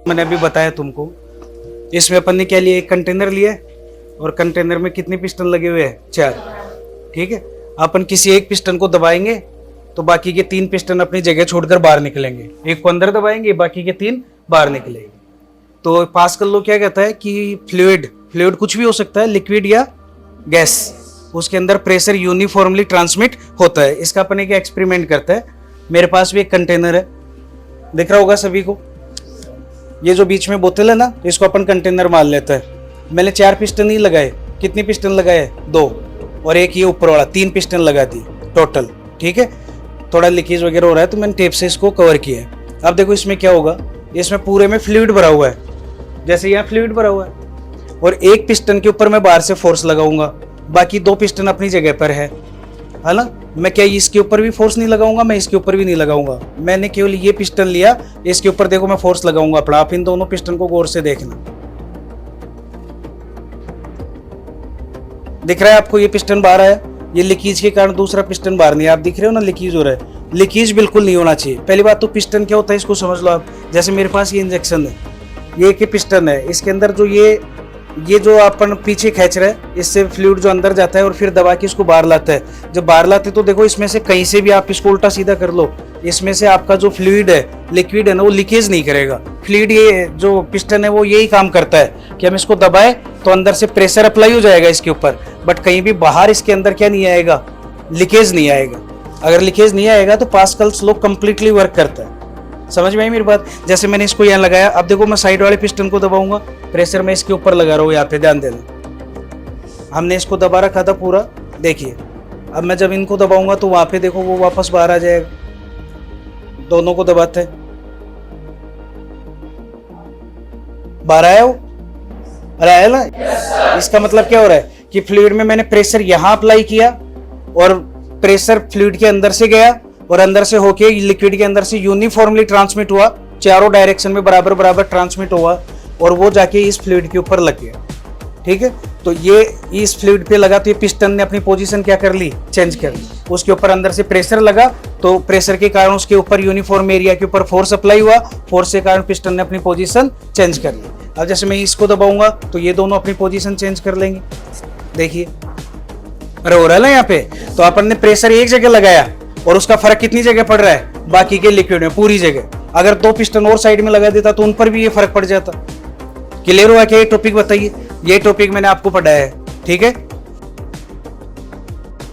मैंने अभी बताया तुमको, इसमें अपन ने क्या लिया, एक कंटेनर लिया है और कंटेनर में कितने पिस्टन लगे हुए हैं, 4। ठीक है, अपन किसी एक पिस्टन को दबाएंगे तो बाकी के 3 पिस्टन अपनी जगह छोड़कर बाहर निकलेंगे, एक को अंदर दबाएंगे, बाकी के 3 बाहर निकलेंगे। तो पास्कल लॉ क्या कहता है कि फ्लूइड कुछ भी हो सकता है, लिक्विड या गैस, उसके अंदर प्रेशर यूनिफॉर्मली ट्रांसमिट होता है। इसका अपन एक एक्सपेरिमेंट करता है। मेरे पास भी एक कंटेनर है, दिख रहा होगा सभी को। ये जो बीच में बोतल है ना, इसको अपन कंटेनर मान लेता है। मैंने 4 पिस्टन ही लगाए। कितने पिस्टन लगाए, 2, और एक ये ऊपर वाला 3 पिस्टन लगा दिए टोटल। ठीक है, थोड़ा लीकेज वगैरह हो रहा है तो मैंने टेप से इसको कवर किया है। अब देखो इसमें क्या होगा, इसमें पूरे में फ्लूइड भरा हुआ है, जैसे यहाँ फ्लूइड भरा हुआ है, और एक पिस्टन के ऊपर मैं बाहर से फोर्स लगाऊंगा, बाकी 2 पिस्टन अपनी जगह पर है ना। मैं क्या इसके ऊपर भी फोर्स नहीं लगाऊंगा, मैं इसके ऊपर भी नहीं लगाऊंगा, मैंने केवल ये पिस्टन लिया, इसके ऊपर देखो मैं फोर्स लगाऊंगा अपना। आप इन दोनों पिस्टन को गौर से देखना, दिख रहा है आपको, ये पिस्टन बाहर आया, ये लीकेज के कारण दूसरा पिस्टन बाहर नहीं है। आप दिख रहे हो ना, लीकेज हो रहा है। लीकेज बिल्कुल नहीं होना चाहिए। पहली बात तो पिस्टन क्या होता है इसको समझ लो आप। जैसे मेरे पास ये इंजेक्शन है, ये एक पिस्टन है, इसके अंदर जो ये जो अपन पीछे खींच रहे हैं, इससे फ्लूइड जो अंदर जाता है और फिर दबा के इसको बाहर लाता है। जब बाहर लाते तो देखो इसमें से कहीं से भी आप इसको उल्टा सीधा कर लो, इसमें से आपका जो फ्लूइड है, लिक्विड है ना, वो लीकेज नहीं करेगा। फ्लूइड, ये जो पिस्टन है वो यही काम करता है कि हम इसको दबाए तो अंदर से प्रेशर अप्लाई हो जाएगा इसके ऊपर, बट कहीं भी बाहर इसके अंदर क्या नहीं आएगा, लीकेज नहीं आएगा। अगर लीकेज नहीं आएगा तो पास्कल्स लॉ कंप्लीटली वर्क करता है। समझ में आई मेरी बात। जैसे मैंने इसको यहाँ लगाया, अब देखो मैं साइड वाले पिस्टन को दबाऊंगा, प्रेशर मैं इसके ऊपर लगा रहा हूँ, यहाँ पे ध्यान देना। हमने इसको दबा रखा था पूरा, देखिए। अब मैं जब इनको दबाऊंगा तो वहां पे देखो वो वापस बाहर आ जाएगा। दोनों को दबाते हैं, बाहर आया वो, अरे आया ना। इसका मतलब क्या हो रहा है कि फ्लूइड में मैंने प्रेशर यहाँ अप्लाई किया और प्रेशर फ्लूइड के अंदर से गया और अंदर से होके लिक्विड के अंदर से यूनिफॉर्मली ट्रांसमिट हुआ, चारों डायरेक्शन में बराबर बराबर ट्रांसमिट हुआ और वो जाके इस फ्लूइड के ऊपर लग गया। ठीक है, तो ये इस फ्लूइड पे लगा तो ये पिस्टन ने अपनी पोजीशन क्या कर ली, चेंज कर ली। उसके ऊपर अंदर से प्रेशर लगा तो प्रेशर के कारण उसके ऊपर यूनिफॉर्म एरिया के ऊपर फोर्स अप्लाई हुआ, फोर्स के कारण पिस्टन ने अपनी पोजीशन चेंज कर ली। अब जैसे मैं इसको दबाऊंगा तो ये दोनों अपनी पोजीशन चेंज कर लेंगे। देखिए, अरे हो रहा है ना यहाँ पे। तो अपन ने प्रेशर एक जगह लगाया और उसका फर्क कितनी जगह पड़ रहा है, बाकी के लिक्विड में पूरी जगह। अगर 2 पिस्टन और साइड में लगा देता तो उन पर भी ये फर्क पड़ जाता। क्लियर हुआ क्या ये टॉपिक, बताइए। ये टॉपिक मैंने आपको पढ़ाया है, ठीक है।